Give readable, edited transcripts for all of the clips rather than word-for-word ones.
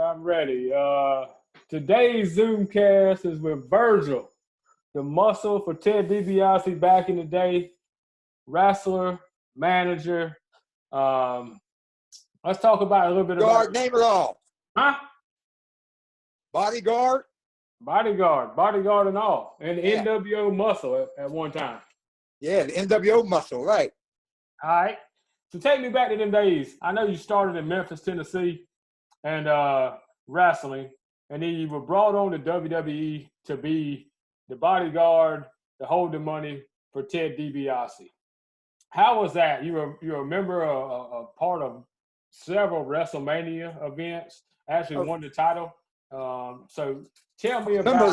I'm ready. Today's Zoomcast is with Virgil, the muscle for Ted DiBiase back in the day, wrestler, manager. Let's talk about a little bit about. Name it all. Huh? Bodyguard. Bodyguard and all. And Yeah. NWO muscle at one time. Yeah, the NWO muscle, right. All right. So take me back to them days. I know you started in Memphis, Tennessee, and wrestling, and then you were brought on to WWE to be the bodyguard to hold the money for Ted DiBiase. How was that? You were a member, a part of several WrestleMania events. Actually won the title. So tell me about. Remember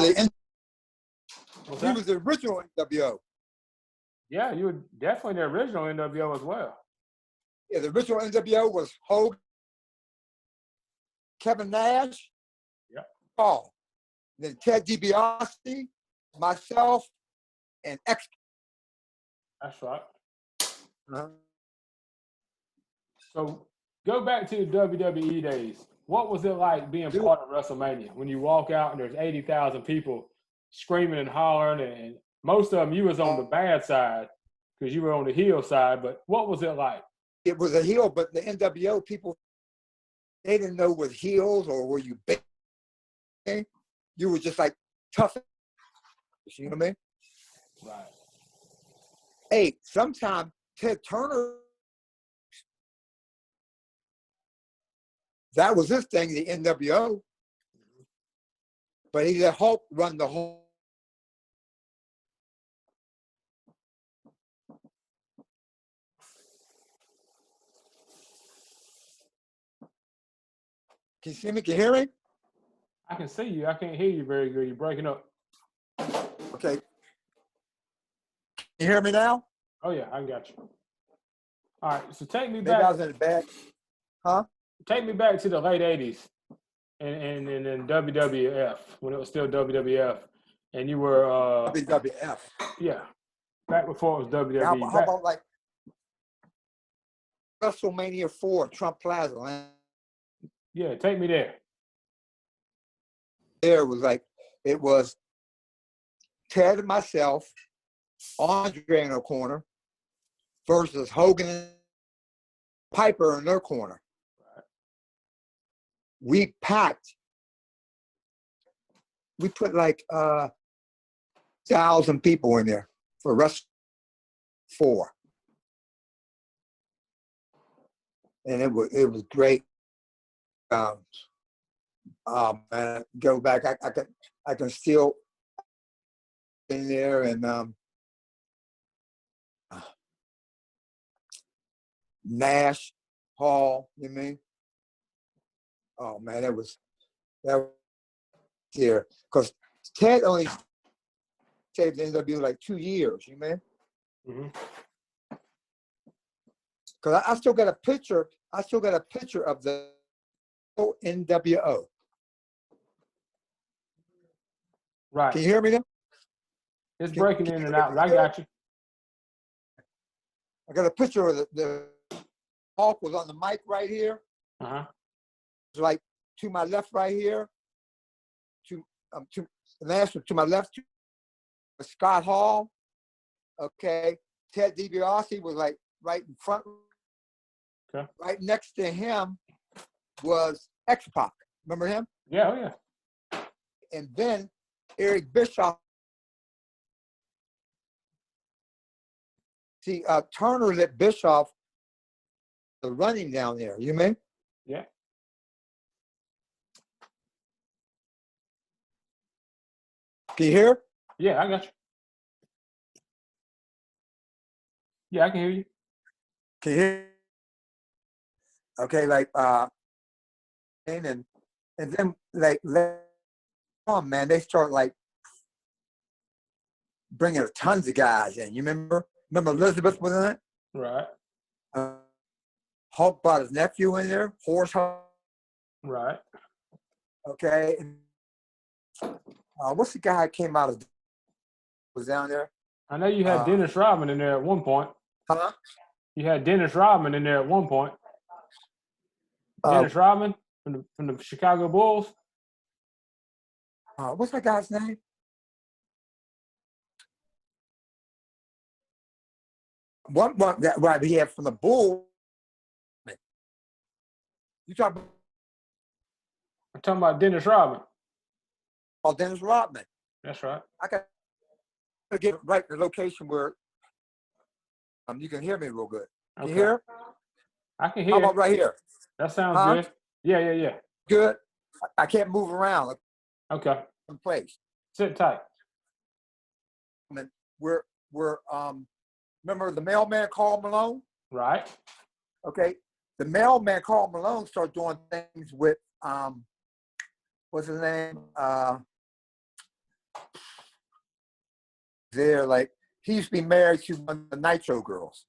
he was the original NWO. Yeah, you were definitely the original NWO as well. Yeah, the original NWO was Hogan, Kevin Nash, Paul. Then Ted DiBiase, myself, and X. That's right. Uh-huh. So go back to the WWE days. What was it like being part of WrestleMania when you walk out and there's 80,000 people screaming and hollering, and most of them you was on the bad side because you were on the heel side, but what was it like? It was a heel, but the NWO people, they didn't know was heels or were you big. You were just like tough. You know what I mean? Right. Hey, sometimes Ted Turner, that was his thing, the NWO. But he let Hulk run the whole. Can you see me? Can you hear me? I can see you. I can't hear you very good. You're breaking up. Okay. Can you hear me now? Oh, yeah, I got you. All right, so take me Maybe back. I was in the back. Huh? Take me back to the late 80s and WWF, when it was still WWF, and you were WWF. Yeah, back before it was WWE. How about like WrestleMania 4, Trump Plaza? Man? Yeah, take me there. There was like, it was Ted and myself, Andre in our corner, versus Hogan and Piper in their corner. We packed. We put like 1,000 people in there for Wrestle 4, and it was great. Man, go back. I can still in there and Nash Hall. You mean? Oh man, that was here because Ted only stayed in the NWO like 2 years. You mean? Mm-hmm. Because I still got a picture. I still got a picture of the NWO. Right. Can you hear me now? It's breaking in and out, but I got you. I got a picture of the Hulk was on the mic right here. Uh-huh. It's like to my left right here. To Nash to my left, Scott Hall. Okay. Ted DiBiase was like right in front. Okay. Right next to him was X-Pac. Remember him? Yeah, oh yeah. And then Eric Bischoff. See, Turner let Bischoff the running down there. You mean? Yeah. Can you hear? Yeah, I got you. Yeah, I can hear you. Can you hear? Okay, like and then like later on, man, they start like bringing tons of guys in. You remember? Remember Elizabeth was in it? Right. Hulk brought his nephew in there, Horse Hulk. Right. Okay. What's the guy that came out of was down there? I know you had Dennis Rodman in there at one point. Huh? You had Dennis Rodman in there at one point. Dennis Rodman? from the Chicago Bulls. What's that guy's name? One that right he had from the Bulls. You talking I'm talking about Dennis Rodman. about Dennis Rodman? That's right. I got to get right the location where you can hear me real good. Can you hear? I can hear. How about right here? That sounds good. Yeah. Good. I can't move around. Okay. In place. Sit tight. We're remember the mailman Carl Malone? Right. Okay. The mailman Carl Malone started doing things with what's his name? They're like he used to be married to one of the Nitro Girls.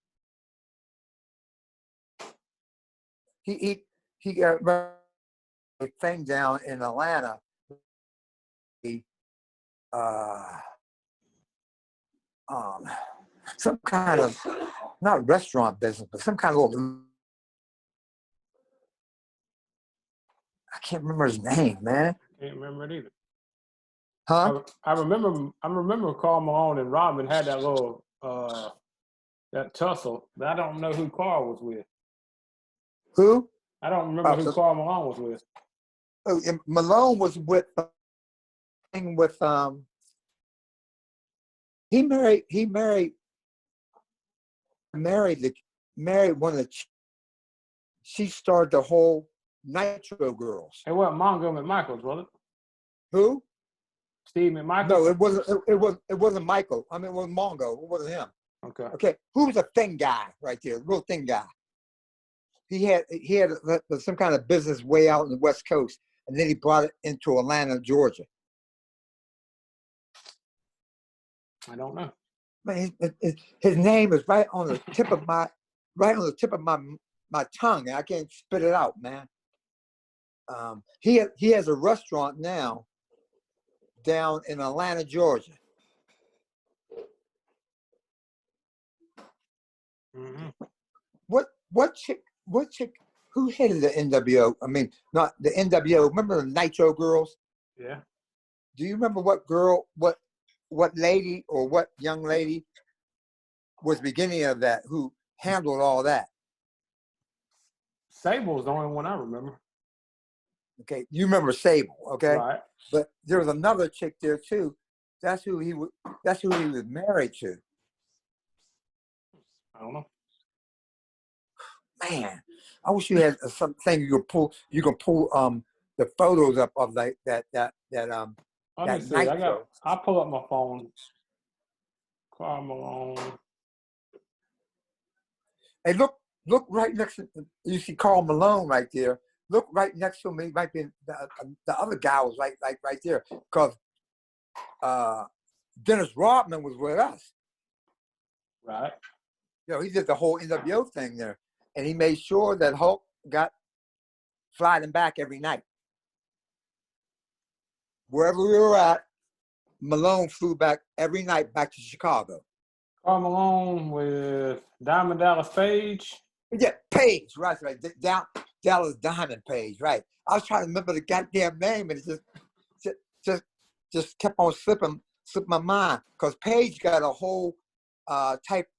He got a thing down in Atlanta. Some kind of not restaurant business, but some kind of little. I can't remember his name, man. Can't remember it either. Huh? I remember Karl Malone and Rodman had that little that tussle, but I don't know who Karl was with. Who? I don't remember who Karl Malone was with. Oh, Malone was with he married one of the. She started the whole Nitro Girls. It wasn't Mongo McMichaels, was it? Who? Steve McMichael? No, it wasn't Michael. I mean, it was Mongo. It wasn't him. Okay. Who was a thin guy right there? Real thin guy. He had some kind of business way out in the West Coast, and then he brought it into Atlanta, Georgia. I don't know. Man, his name is right on the tip of my tongue. I can't spit it out, man. He has a restaurant now down in Atlanta, Georgia. Mm-hmm. What chick? Who headed the NWO? I mean, not the NWO. Remember the Nitro Girls? Yeah. Do you remember what girl, what lady or what young lady was beginning of that? Who handled all that? Sable was the only one I remember. Okay, you remember Sable, okay? Right. But there was another chick there too. That's who he was married to. I don't know. Man, I wish you had something you could pull. You can pull the photos up of like that. Let me see. I'll pull up my phone. Karl Malone. Hey, look right next to you. See Karl Malone right there. Look right next to him. He might be the other guy was right there because Dennis Rodman was with us. Right. You know, he did the whole NWO thing there, and he made sure that Hulk got flying him back every night. Wherever we were at, Malone flew back every night back to Chicago. Karl Malone with Diamond Dallas Page. Yeah, Page, right. Dallas Diamond Page, right. I was trying to remember the goddamn name, and it just kept on slipping my mind because Page got a whole type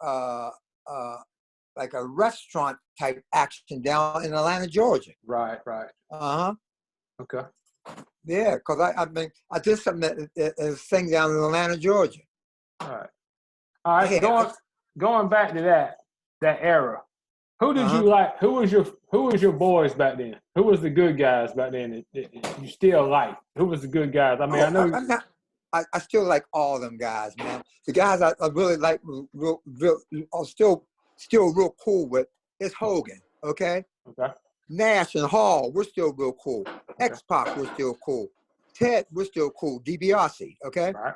like a restaurant type action down in Atlanta, Georgia. Right. Okay. Yeah, because I did something that thing down in Atlanta, Georgia. All right. Yeah. Going back to that era. Who did you like? Who was your boys back then? Who was the good guys back then that you still like? Who was the good guys? I mean, I know I still like all them guys, man. The guys I really like, real, are still real cool with is Hogan. Okay. Nash and Hall, we're still real cool. X-Pac, we're still cool. Ted, we're still cool. DiBiase, okay? Right.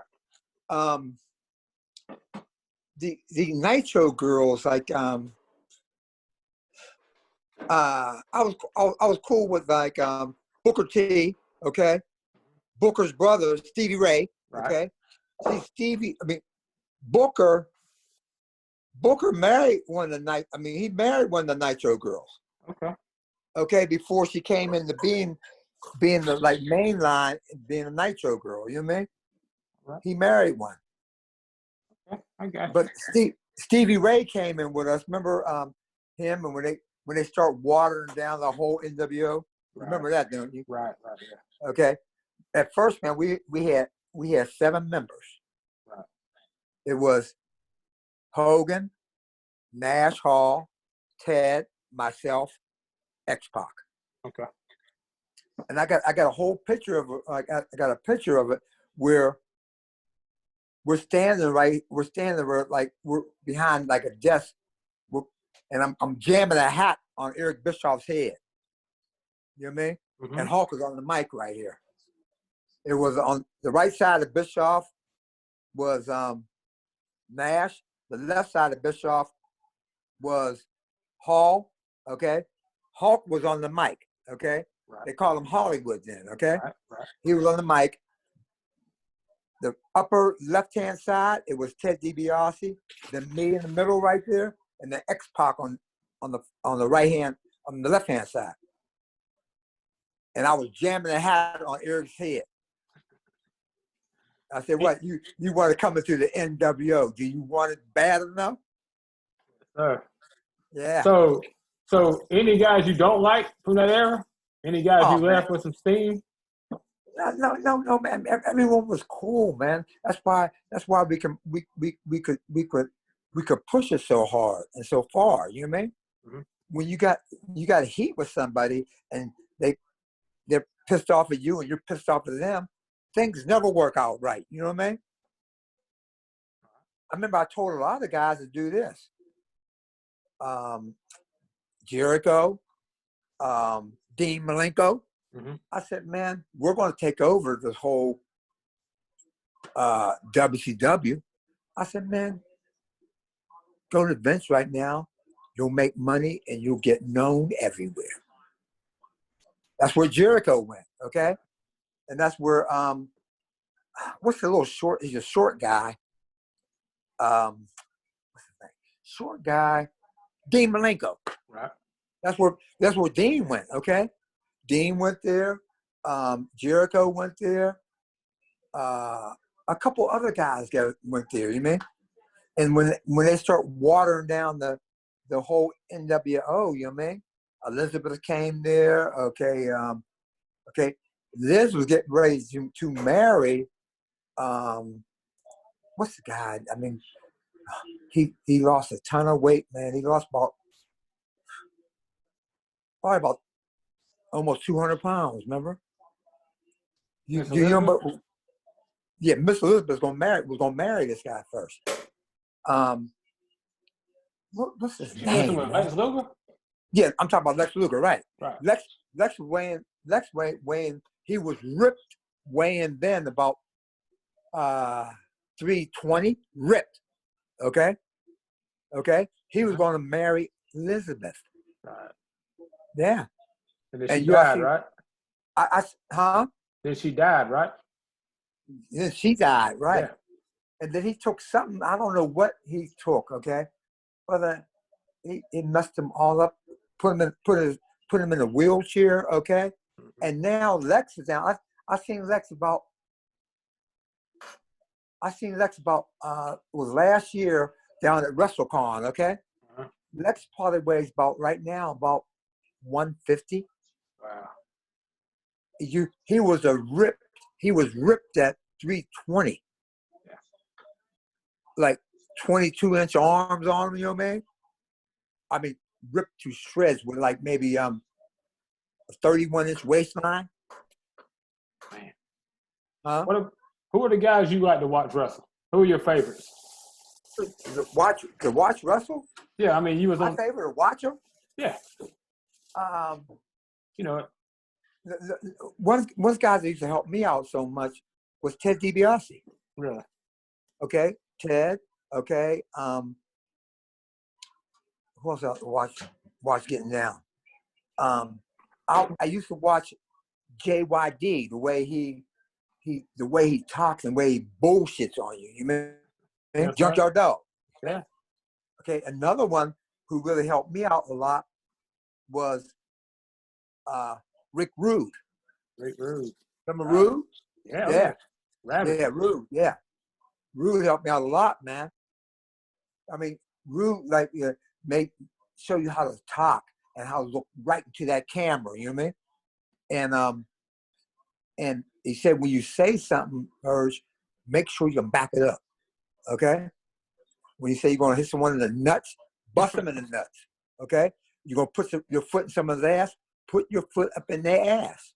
The Nitro Girls, like I was cool with like Booker T, okay? Booker's brother, Stevie Ray, okay? See, Booker married one of the he married one of the Nitro Girls. Okay. okay, before she came into being the like main line, being a Nitro girl. You know what I mean? Right. He married one. Okay, I got you. But Stevie Ray came in with us. Remember him, and when they start watering down the whole NWO. Right. Remember that, don't you? Right. Yeah. Okay. At first, man, we had 7 members. Right. It was Hogan, Nash, Hall, Ted, myself, X-Pac. Okay. And I got a whole picture of it. I got a picture of it where we're standing like we're behind like a desk, and I'm jamming a hat on Eric Bischoff's head. You know what I mean? Mm-hmm. And Hulk was on the mic right here. It was on the right side of Bischoff was Nash. The left side of Bischoff was Hall. Okay, Hulk was on the mic. Okay, Right. They called him Hollywood then. Okay, Right. He was on the mic. The upper left-hand side, it was Ted DiBiase. Then me in the middle right there, and the X-Pac on the right hand, on the left-hand side. And I was jamming the hat on Eric's head. I said, "What you want to come into the NWO? Do you want it bad enough?" Sir. Yeah. So any guys you don't like from that era? Any guys you man. left with some steam? No, man. Everyone was cool, man. That's why we could push it so hard and so far. You know what I mean? Mm-hmm. When you got heat with somebody and they're pissed off at you and you're pissed off at them, things never work out right. You know what I mean? I remember I told a lot of guys to do this. Jericho, Dean Malenko. Mm-hmm. I said, man, we're going to take over this whole WCW. I said, man, go to Vince right now. You'll make money and you'll get known everywhere. That's where Jericho went, okay? And that's where, what's the little short, he's a short guy. What's his name? Short guy, Dean Malenko. Right. That's where Dean went, okay? Dean went there. Jericho went there. A couple other guys went there, you mean? And when they start watering down the whole NWO, you know what I mean? Elizabeth came there, okay. Okay, Liz was getting ready to marry, what's the guy? I mean, he lost a ton of weight, man. He lost probably about almost 200 pounds, remember? You know, yeah, Miss Elizabeth was gonna marry this guy first. What's his name? Lex Luger? Yeah, I'm talking about Lex Luger, right? Right. Lex weighing, he was ripped weighing then about 320, ripped. Okay? He was gonna marry Elizabeth. Right. Yeah. And then she died, right? Huh? Then she died, right? Then she died, right? Yeah. And then he took something, I don't know what he took, okay? But he messed him all up, put him in a wheelchair, okay? Mm-hmm. And now Lex is down. I seen Lex about was last year down at WrestleCon, okay? Uh-huh. Lex probably weighs right now about 150. Wow. He was ripped at 320. Yeah. Like 22-inch arms on him, you know what I mean? I mean, ripped to shreds with like maybe a 31-inch waistline. Man. Huh? Who are the guys you like to watch wrestle? Who are your favorites? To watch wrestle? Yeah, I mean, you was my favorite to watch them. Yeah. You know, one guy that used to help me out so much was Ted DiBiase. Really? Okay, Ted. Okay. Who else I watch getting down? I used to watch JYD, the way he talks and the way he bullshits on you. You mean Junkyard Dog? Yeah. Okay, another one who really helped me out a lot was Rick Rude. Rick Rude. Remember Rude? Yeah. Yeah, Rude. Yeah. Rude helped me out a lot, man. I mean, Rude like show you how to talk and how to look right into that camera. You know what I mean? And he said when you say something, Urge, make sure you can back it up. Okay? When you say you're gonna hit someone in the nuts, bust them in the nuts. Okay? You're gonna put your foot in someone's ass, put your foot up in their ass.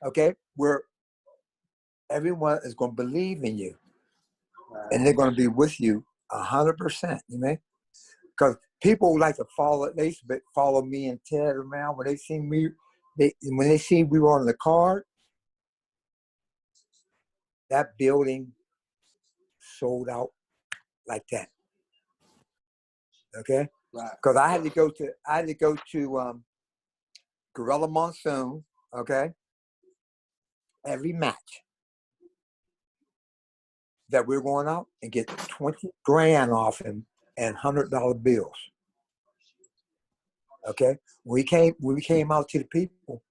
Okay? Where everyone is gonna believe in you. And they're gonna be with you 100%, you know? Because people like to follow me and Ted around when they see me. When they see we were on the card, that building sold out like that. Okay, because I had to go to Gorilla Monsoon. Okay, every match that we're going out and get 20 grand off him and $100 bills. Okay, we came out to the people.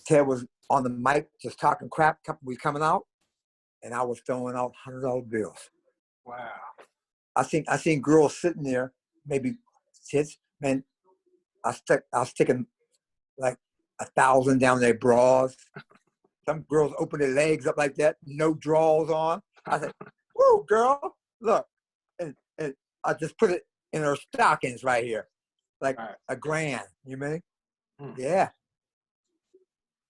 Ted was on the mic just talking crap. We coming out, and I was throwing out $100 bills. Wow. I seen girls sitting there, maybe tits, man. I was sticking like 1,000 down their bras. Some girls open their legs up like that, no drawers on. I said, "Whoa, girl, look!" And I just put it in her stockings right here, like $1 grand. You mean? Yeah.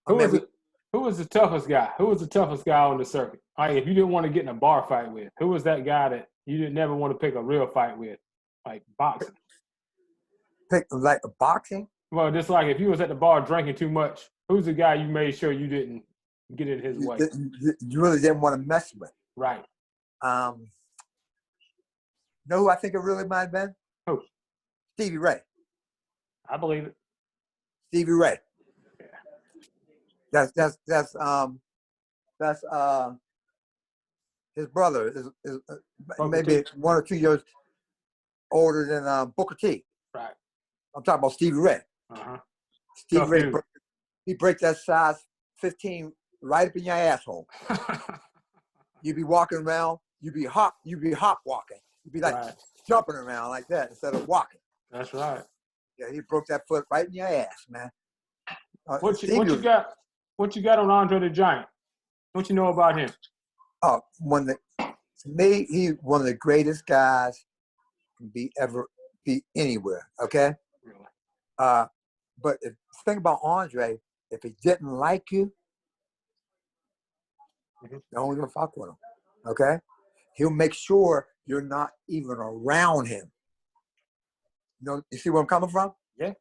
Who was the toughest guy? Who was the toughest guy on the circuit? Like, if you didn't want to get in a bar fight with, who was that guy that you didn't never want to pick a real fight with, like boxing? Pick like a boxing? Well, just like if you was at the bar drinking too much, who's the guy you made sure you didn't get in his way? You really didn't want to mess with. Right. Know who I think it really might have been? Who? Stevie Ray. I believe it. Stevie Ray. Yeah. That's his brother is maybe 1 or 2 years older than Booker T. Right. I'm talking about Stevie Ray. Stevie Ray, he breaks that size 15 right up in your asshole. You be walking around, you be hop walking. You be like jumping around like that instead of walking. That's right. Yeah, he broke that foot right in your ass, man. What you got on Andre the Giant? What you know about him? Oh, to me, he's one of the greatest guys can ever be anywhere. Okay. Really? But the thing about Andre, if he didn't like you, don't even fuck with him. Okay. He'll make sure you're not even around him. You see where I'm coming from? Yeah.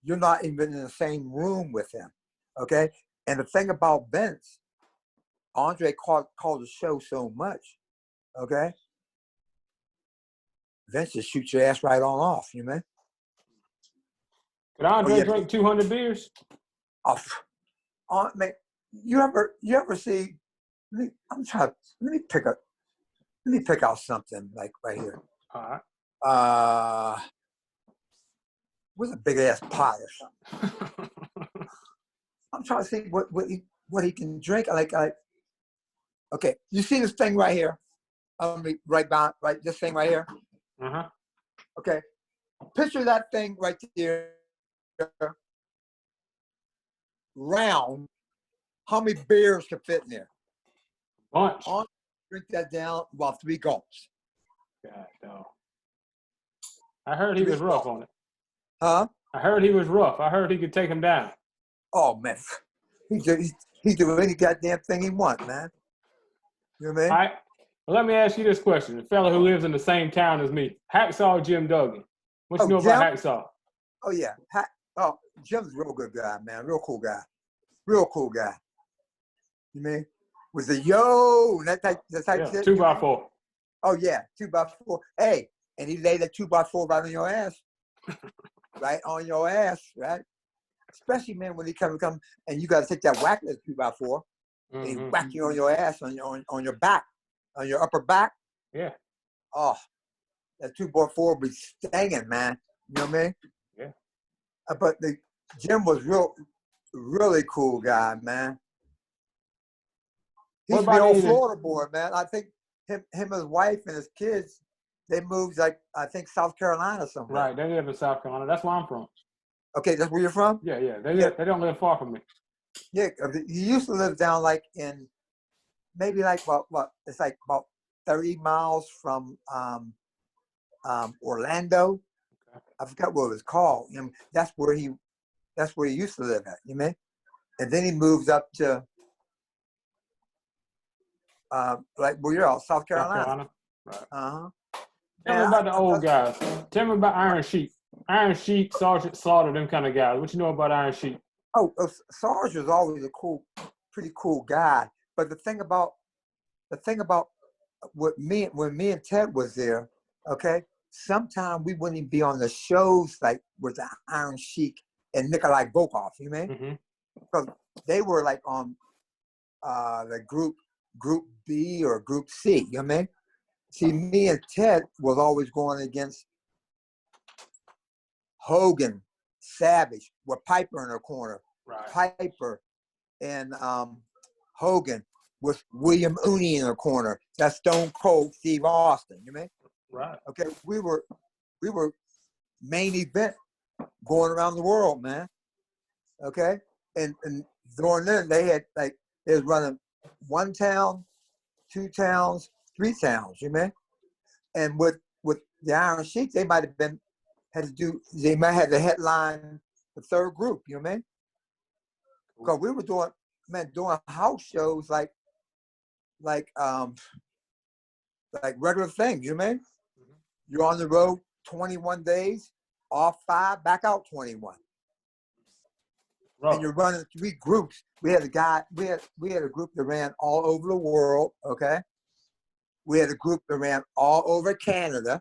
You're not even in the same room with him. Okay. And the thing about Vince, Andre called the show so much. Okay. Vince just shoots your ass right on off, you man. Could Andre drink 200 beers? Man, you ever see? Let me pick out something like right here. All right. Where's a big ass pot or something? I'm trying to think what he can drink. Like, okay, you see this thing right here? This thing right here. Okay, picture that thing right there, round. How many beers can fit in there? Bunch. Drink that down while 3 gulps. God, no. I heard he was rough on it. Huh? I heard he was rough. I heard he could take him down. Oh man, he do any goddamn thing he wants, man. You know what I mean? All right. Well, let me ask you this question. The fellow who lives in the same town as me, Hacksaw Jim Duggan. What you know about Hacksaw? Oh yeah. Jim's a real good guy, man. Real cool guy. Real cool guy. You mean? Was the that type shit? 2x4. Oh yeah, 2x4. Hey, and he laid that 2x4 right on your ass. Right on your ass, right? Especially, man, when he come and you got to take that whack that 2x4 and he whack you on your ass, on your back, on your upper back. Yeah. Oh, that 2x4 be stinging, man. You know what I mean? but Jim was really cool guy, man. He used to be an old Florida boy, man. I think him and his wife and his kids, they moved like I think South Carolina somewhere. Right, they live in South Carolina. That's where I'm from. Okay, that's where you're from? Yeah. They don't live far from me. Yeah, he used to live down like in maybe like what? It's like about 30 miles from Orlando. Okay. I forgot what it was called. You know, that's where he used to live at. You know, and then he moved up to like where you're all South Carolina. Right. Tell me about the old guys. Tell me about Iron Sheik. Iron Sheik, Sergeant Slaughter, them kind of guys. What you know about Iron Sheik? Oh, Sarge was always pretty cool guy. But the thing about when me and Ted was there, okay, sometimes we wouldn't even be on the shows like with the Iron Sheik and Nikolai Volkov, you mean? Because they were like on the group B or group C, you know what I mean? See, me and Ted was always going against Hogan, Savage, with Piper in their corner. Right. Piper and Hogan with William Ooney in the corner. That's Stone Cold Steve Austin, you mean? Right. Okay, we were main event going around the world, man. Okay? And during then they was running 1 town, 2 towns, 3 towns, you mean? And with the Iron Sheik, they might have had to headline the 3rd group, you know what I mean? Because we were doing house shows like regular things, you know what I mean? You're on the road 21 days, off 5, back out 21. Right. And you're running 3 groups. We had a group that ran all over the world, okay? We had a group that ran all over Canada,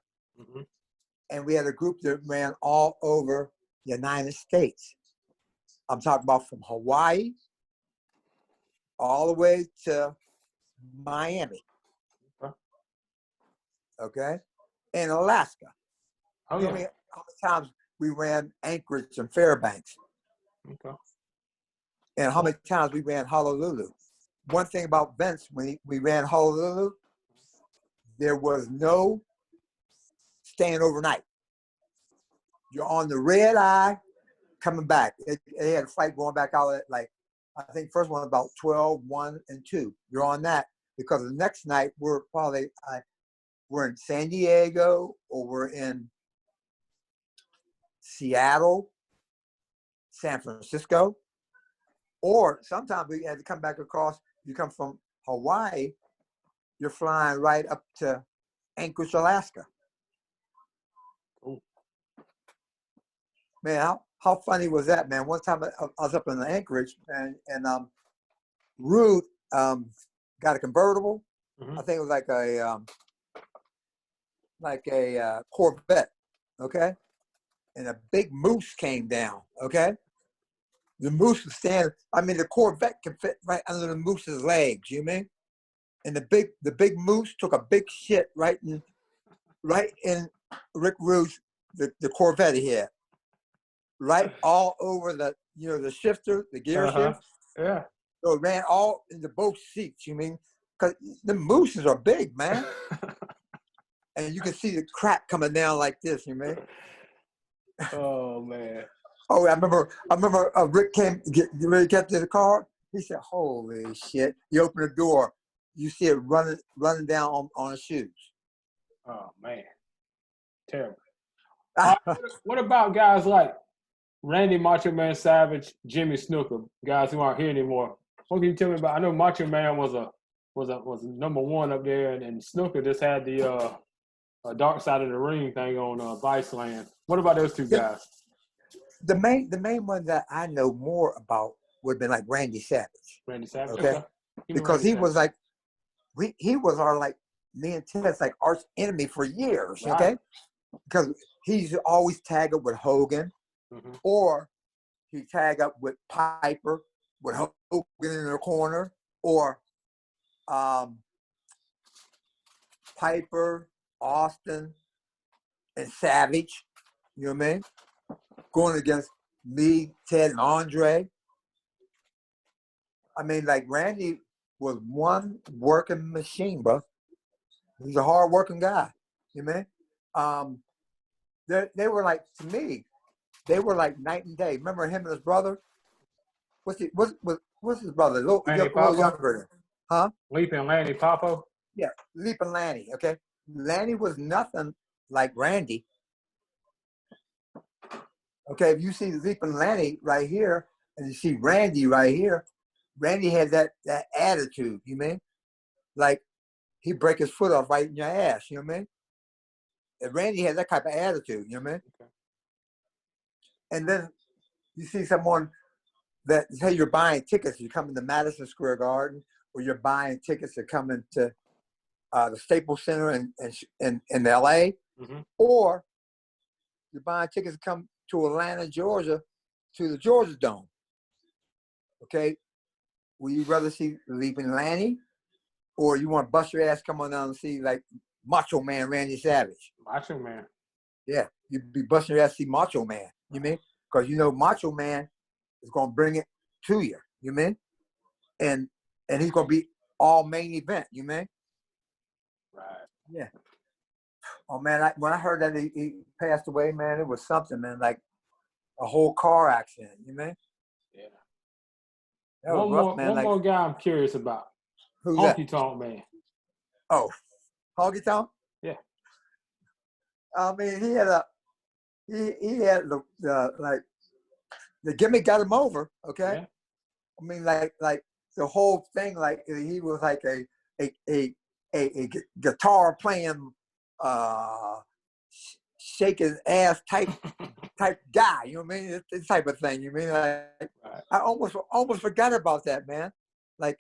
and we had a group that ran all over the United States. I'm talking about from Hawaii all the way to Miami. Okay? And Alaska. Oh, you know how many times we ran Anchorage and Fairbanks? Okay. And how many times we ran Honolulu? One thing about Vince, when we ran Honolulu, there was no staying overnight. You're on the red eye coming back. They had a flight going back out at I think first one about 12, 1, and 2. You're on that because the next night we're in San Diego or we're in Seattle, San Francisco, or sometimes we had to come back across. You come from Hawaii, you're flying right up to Anchorage, Alaska. Ooh. Man, how funny was that, man? One time I was up in Anchorage and Rude got a convertible. I think it was like a Corvette, okay? And a big moose came down, okay? The moose was standing. I mean, the Corvette can fit right under the moose's legs. You mean? And the big moose took a big shit right in Rick Rude's the Corvette he had, right all over the shifter, the gear shift. Yeah. So it ran all into both seats. You mean? Because the mooses are big, man. And you can see the crap coming down like this. You mean? Oh man. Oh, I remember. Rick came ready to get to the car. He said, "Holy shit!" You open the door, you see it running down on his shoes. Oh man, terrible. What about guys like Randy Macho Man Savage, Jimmy Snuka, guys who aren't here anymore? What can you tell me about? I know Macho Man was number 1 up there, and Snuka just had the Dark Side of the Ring thing on Viceland. What about those 2 guys? The main one that I know more about would have been like Randy Savage. Randy Savage, okay? Because he was like, he was our me and Ted's arch enemy for years, right. Okay? Because he's always tag up with Hogan, or he tag up with Piper, with Hogan in the corner, or Piper, Austin, and Savage. You know what I mean? Going against me, Ted, and Andre. I mean, like Randy was one working machine, bro. He's a hard working guy. You know what I mean? They were like, to me, they were like night and day. Remember him and his brother? What's his brother? A little younger. Huh? Leaping Lanny Popo? Yeah, Leaping Lanny, okay? Lanny was nothing like Randy. Okay, if you see Leaping Lanny right here, and you see Randy right here, Randy had that attitude, you mean? Like, he'd break his foot off right in your ass, you know what I mean? And Randy had that type of attitude, you know what I mean? Okay. And then you see someone that, say you're buying tickets, you come into Madison Square Garden, or you're buying tickets to come into the Staples Center in LA, Mm-hmm. or you're buying tickets to come to Atlanta, Georgia, to the Georgia Dome. Okay? Will you rather see Leaping Lanny, or you want to bust your ass, come on down and see like Macho Man Randy Savage? Macho Man. Yeah, you'd be busting your ass to see Macho Man. You mean? Because you know Macho Man is gonna bring it to you. You mean? And he's gonna be all main event. You mean? Right. Yeah. Oh man, when I heard that he passed away, man, it was something, man. Like a whole car accident. You mean? Yeah. That was rough, man. One more guy I'm curious about. Who's Honky that? Tonk Man. Oh, Honky Tonk? Yeah. I mean, he had the like the gimmick got him over. Okay. Yeah. I mean, like the whole thing, like he was like a guitar playing, shaking ass type guy. You know what I mean? This type of thing. You mean like Right. I almost forgot about that, man. Like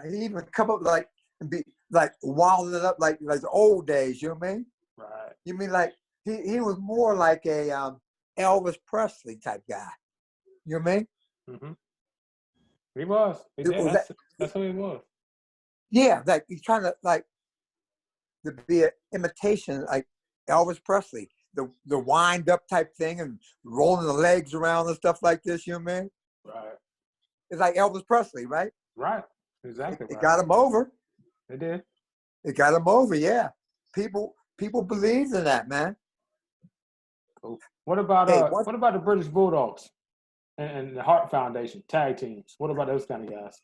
he even come up like and be like wilding it up like the old days. You know what I mean? Right. You mean like he was more like a Elvis Presley type guy. You know what I mean? Mm-hmm. He was. That's who he was. Yeah, like he's trying to be an imitation like Elvis Presley, the wind up type thing and rolling the legs around and stuff like this. You know what I mean? Right. It's like Elvis Presley, right? Right. Exactly. It got him over. It did. It got him over. Yeah, people believed in that, man. Cool. What about Hey, what about the British Bulldogs and the Hart Foundation tag teams? What about those kind of guys?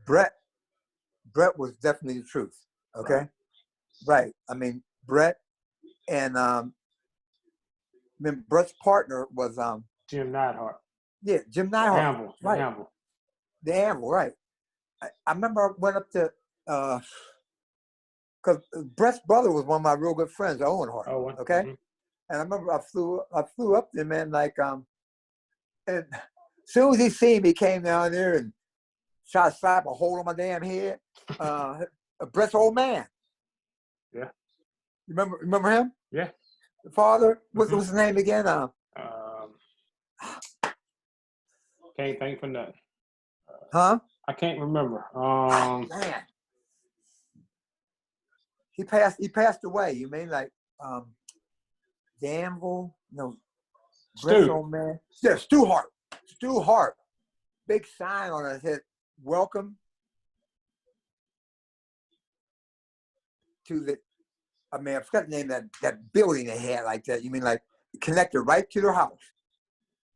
Bret was definitely the truth. Okay, right. I mean, Bret and Bret's partner was Jim Neidhart. Yeah, Jim Neidhart. Anvil. Right. Anvil. The Anvil, right. I remember I went up to because Bret's brother was one of my real good friends, Owen Hart. Owen. Okay. Mm-hmm. And I remember I flew up there, man, like and as soon as he seen me, he came down there and tried to slap a hole on my damn head. Bret's old man. Yeah. You remember him? Yeah. The father? Mm-hmm. What's his name again? Can't think for nothing. Huh? I can't remember. Man. He passed away. You mean like Danville? No. Bret's old man. Yeah, Stu Hart. Stu Hart. Big sign on his head. Welcome to the I forgot the name of that building they had like that. You mean like connected right to their house.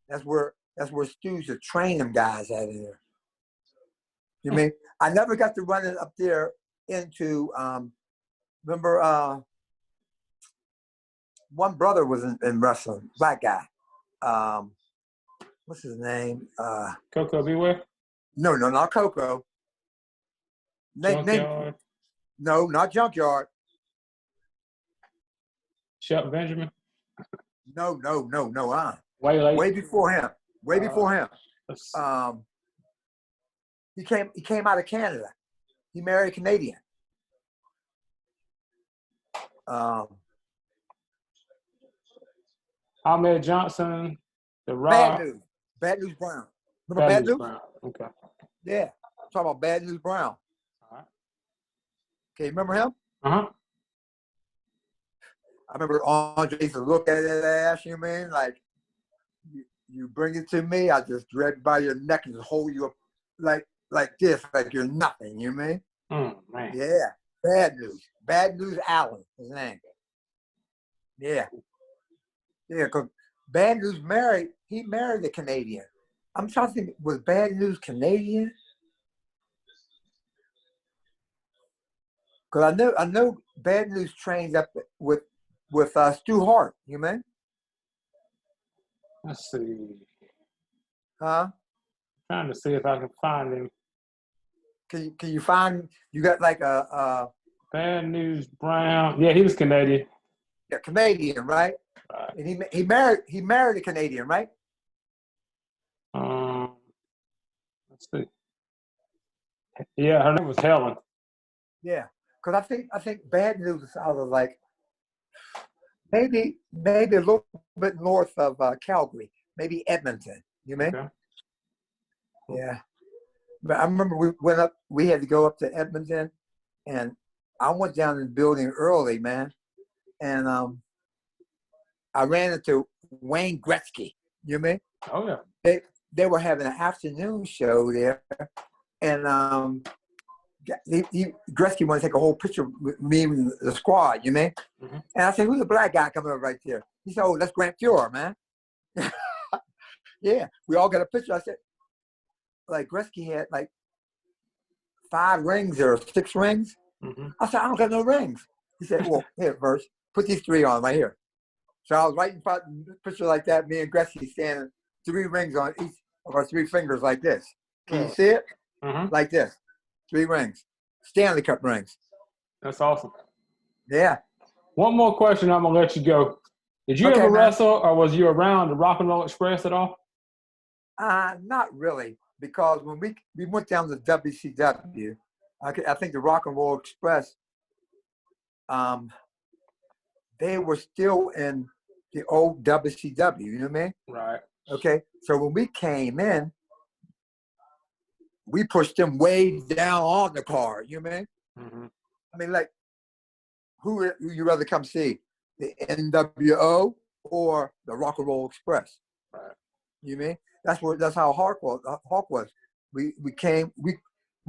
That's where Stu used to train them guys out of there. You mean I never got to run it up there into remember one brother was in wrestling, black guy. What's his name? Coco Beware? No, not Coco. Junkyard? No, not Junkyard. Shelton Benjamin? No. Way before him. Way before him. He came out of Canada. He married a Canadian. Ahmed Johnson, The Rock. Bad News Brown. Remember Bad News? Brown. Okay. Yeah. I'm talking about Bad News Brown. All right. Okay, remember him? Uh-huh. I remember Andre used to look at his ass, you mean? Like, you bring it to me, I just drag by your neck and just hold you up like this, like you're nothing, you mean? Man. Yeah, Bad News. Bad News Allen, his name. Yeah. Yeah, because Bad News he married a Canadian. I'm trying to think, was Bad News Canadian? Because I know Bad News trains up with Stu Hart, you mean? Let's see. Huh? Trying to see if I can find him. Can you find, you got like Bad News Brown. Yeah, he was Canadian. a Canadian, right? Right. And he married a Canadian, right? Let's see. Yeah, her name was Helen. Yeah, because I think Bad News is out of like maybe a little bit north of Calgary, maybe Edmonton. You mean? Okay. Yeah. But I remember we had to go up to Edmonton, and I went down in the building early, man, and I ran into Wayne Gretzky. You mean? Oh yeah. They were having an afternoon show there, and Gretzky wanted to take a whole picture with me and the squad. You mean? Mm-hmm. And I said, "Who's the black guy coming up right there?" He said, "Oh, that's Grant Fuhrer, man." Yeah, we all got a picture. I said, like Gretzky had like 5 rings or 6 rings. Mm-hmm. I said, "I don't got no rings." He said, "Well, here, Verge, put these 3 on right here." So I was right in front of a picture like that, me and Gretzky standing, 3 rings on each of our 3 fingers like this. Can you see it? Mm-hmm. Like this. 3 rings. Stanley Cup rings. That's awesome. Yeah. One more question, I'm gonna let you go. Did you ever wrestle, or was you around the Rock and Roll Express at all? Not really, because when we went down to WCW, I think the Rock and Roll Express, they were still in the old WCW. You know what I mean? Right. Okay. So when we came in, we pushed them way down on the card. You know what I mean? Mm-hmm. I mean, like, who you rather come see, the NWO or the Rock and Roll Express? Right. You mean? That's how Hawk was. We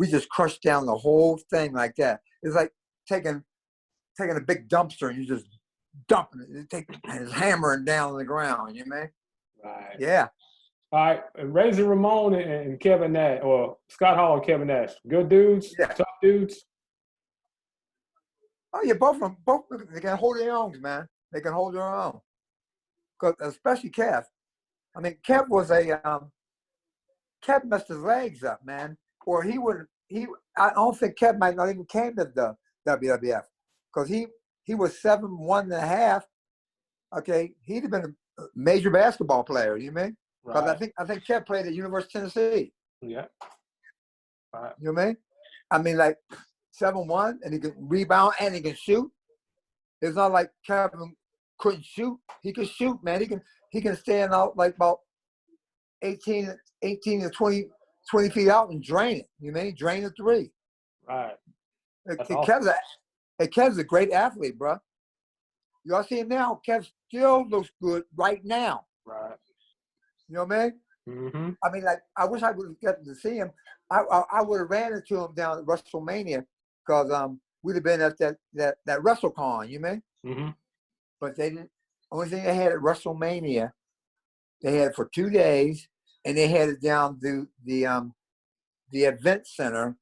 just crushed down the whole thing like that. It's like taking a big dumpster and you just dumping it. It's hammering down on the ground. You mean? Right. Yeah. All right. Razor Ramon and Kevin Nash, or Scott Hall and Kevin Nash, good dudes, Yeah. tough dudes. Oh yeah, both of them. They can hold their own, man. They can hold their own. Cause especially Kev. I mean, Kev messed his legs up, man. Or I don't think Kev might not even came to the WWF, because he was 7'1.5". Okay, he'd have been a major basketball player. You mean? Because Right. I think Kev played at University of Tennessee. Yeah. Right. You know what I mean? I mean, like 7'1", and he can rebound and he can shoot. It's not like Kevin couldn't shoot. He could shoot, man. He can stand out like about 18 to 20 feet out and drain it. You mean? Drain a 3. Right. Kev's a great athlete, bro. You all see him now. Kev still looks good right now. Right. You know what I mean? Mm-hmm. I mean, like, I wish I would have gotten to see him. I would have ran into him down at WrestleMania, because we'd have been at that WrestleCon. You mean? Mm-hmm. But they didn't. Only thing they had at WrestleMania, they had it for 2 days, and they had it down to the event center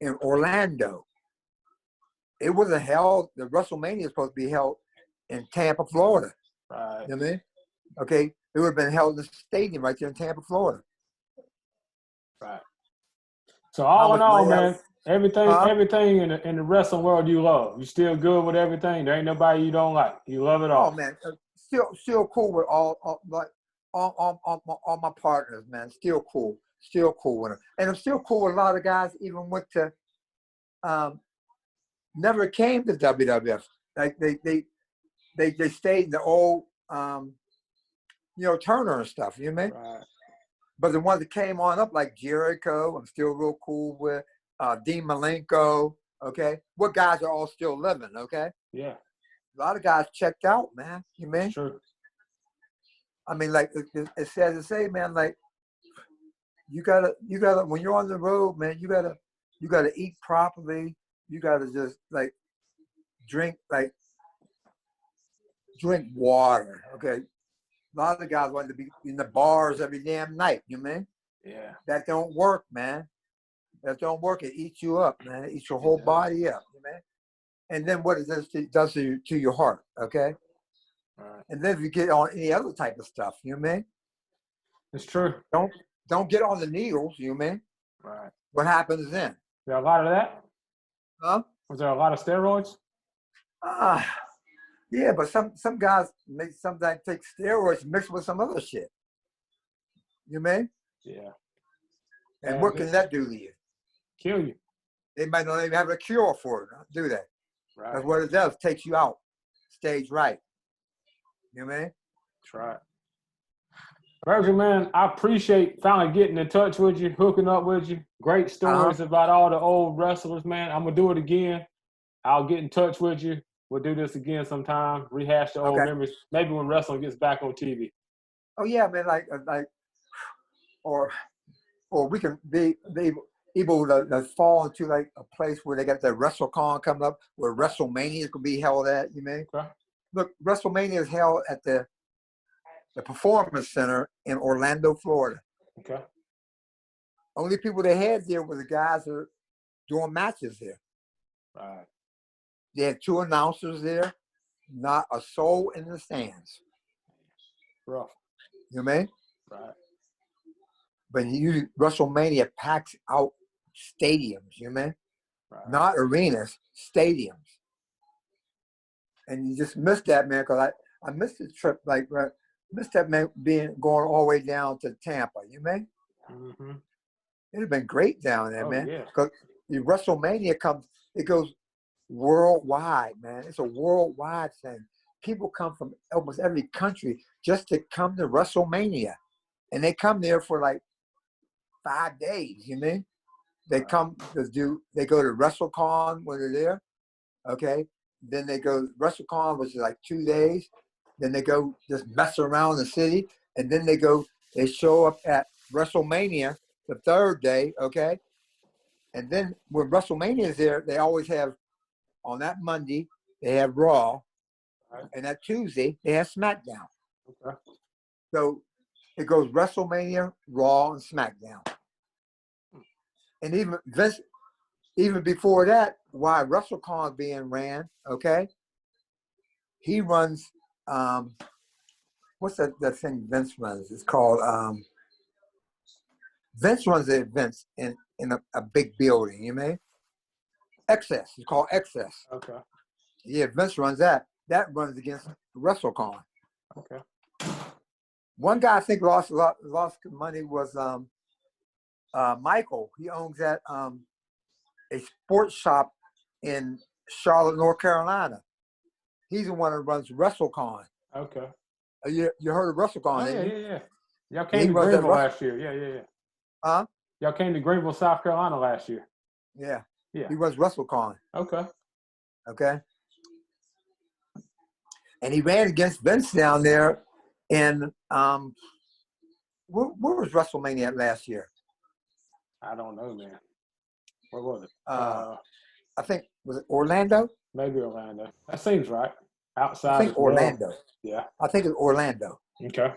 in Orlando. It wasn't held. The WrestleMania is supposed to be held in Tampa, Florida. Right. You know what I mean? Okay, it would have been held in the stadium right there in Tampa, Florida. Right. So all in all, man, everything in the wrestling world you love. You still good with everything. There ain't nobody you don't like. You love it all. Oh man, still cool with all my partners, man. Still cool with them, and I'm still cool with a lot of guys. Even went to, never came to WWF. Like they stayed in the old, Turner and stuff. You know what I mean? Right. But the ones that came on up, like Jericho, I'm still real cool with. Dean Malenko, okay? What guys are all still living, okay? Yeah. A lot of guys checked out, man. You mean? True. I mean, like it's sad to say, man. Like you gotta when you're on the road, man. You gotta eat properly. You gotta just like drink water. Okay. A lot of guys want to be in the bars every damn night. You mean? Yeah. That don't work, man. That don't work. It eats you up, man. It eats your whole body up, you man. And then what it does to your heart, okay? Right. And then if you get on any other type of stuff, you mean? It's true. Don't get on the needles, you mean? Right. What happens then? There a lot of that? Huh? Was there a lot of steroids? Yeah, but some guys sometimes take steroids mixed with some other shit. You mean? Yeah. And what can that do to you? Kill you. They might not even have a cure for it, do they? Right. That's what it does. Takes you out, stage right. You know what I mean? That's right. Virgil, man, I appreciate finally getting in touch with you, hooking up with you. Great stories about all the old wrestlers, man. I'm going to do it again. I'll get in touch with you. We'll do this again sometime, rehash the old memories, maybe when wrestling gets back on TV. Oh, yeah, man, or we can be able to fall into like a place where they got the WrestleCon coming up, where WrestleMania could be held at, you mean? Okay. Look, WrestleMania is held at the Performance Center in Orlando, Florida. Okay. Only people they had there were the guys that are doing matches there. Right. They had 2 announcers there, not a soul in the stands. Rough. You know what I mean? Right. But WrestleMania packs out stadiums, you know what I mean? Right. Not arenas, stadiums. And you just missed that, man, because I missed the trip, missed that, man, going all the way down to Tampa, you know what I mean? Mm-hmm. It'd have been great down there, man. Yeah. Because the WrestleMania it goes worldwide, man. It's a worldwide thing. People come from almost every country just to come to WrestleMania. And they come there for like 5 days, you mean? They come they go to WrestleCon when they're there, okay? Then they go WrestleCon, which is like 2 days. Then they go just mess around the city. And then they show up at WrestleMania the 3rd day, okay? And then when WrestleMania is there, they always have, on that Monday, they have Raw. Right. And that Tuesday, they have SmackDown. Okay. So it goes WrestleMania, Raw, and SmackDown. And even Vince, even before that, while WrestleCon being ran, okay, he runs, what's that thing Vince runs? It's called, Vince runs the events in a big building, you mean? Excess. It's called Excess. Okay. Yeah, Vince runs that. That runs against WrestleCon. Okay. One guy I think lost money was Michael. He owns that a sports shop in Charlotte, North Carolina. He's the one that runs WrestleCon. Okay. You heard of WrestleCon? Oh, yeah. Y'all came to Greenville last year. Yeah. Huh? Y'all came to Greenville, South Carolina last year. Yeah. Yeah. He runs WrestleCon. Okay. And he ran against Vince down there in where was WrestleMania at last year? I don't know, man. Where was it? I think, was it Orlando? Maybe Orlando. That seems right. Outside. I think Orlando. Yeah. I think it's Orlando. Okay.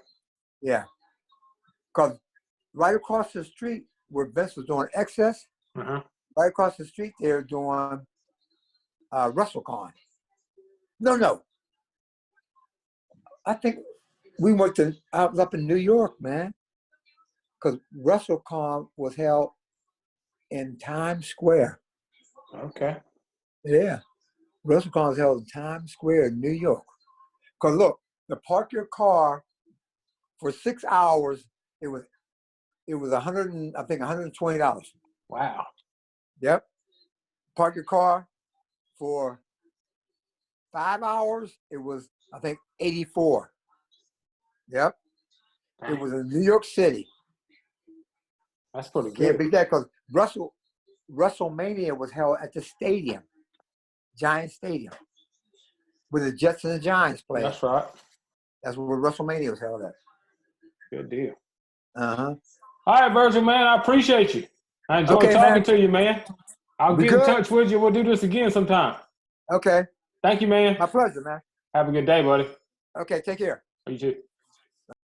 Yeah. Because right across the street where Vince was doing Excess, right across the street they're doing WrestleCon. No. I think we went to, I was up in New York, man. Because WrestleCon was held in Times Square. Okay. Yeah. WrestleCon was held in Times Square in New York. Because look, to park your car for 6 hours, it was $120. Wow. Yep. Park your car for 5 hours, it was, I think, $84. Yep. It was in New York City. That's pretty good. Can't beat that because WrestleMania was held at the stadium, Giant Stadium. where the Jets and the Giants played. That's right. That's where WrestleMania was held at. Good deal. Uh-huh. All right, Virgil, man, I appreciate you. I enjoyed talking to you, man. I'll get in touch with you. We'll do this again sometime. Okay. Thank you, man. My pleasure, man. Have a good day, buddy. Okay, take care. You too.